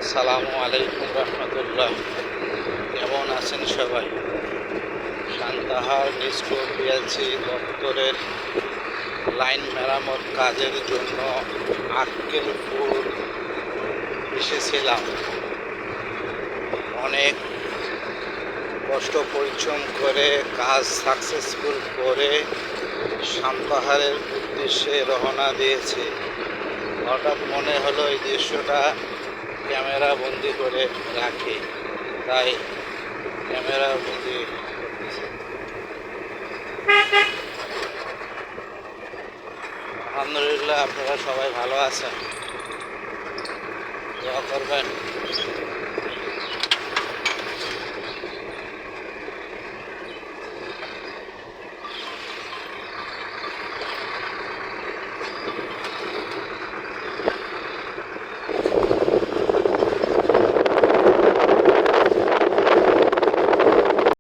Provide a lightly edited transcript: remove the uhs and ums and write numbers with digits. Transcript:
আসসালামু আলাইকুম রহমতুল্লাহ। কেমন আছেন সবাই? সান্তাহার নিষ্ঠুর পিএলসি দপ্তরের লাইন মেরামত কাজের জন্য আক্কেলপুর এসেছিলাম। অনেক কষ্ট পরিশ্রম করে কাজ সাকসেসফুল করে সান্তাহারের উদ্দেশ্যে রওনা দিয়েছে। হঠাৎ মনে হলো এই দৃশ্যটা ক্যামেরা বন্দি করে রাখি, তাই ক্যামেরা বন্দি করতেছি। আলহামদুলিল্লাহ, আপনারা সবাই ভালো আছেন, দোয়া করবেন।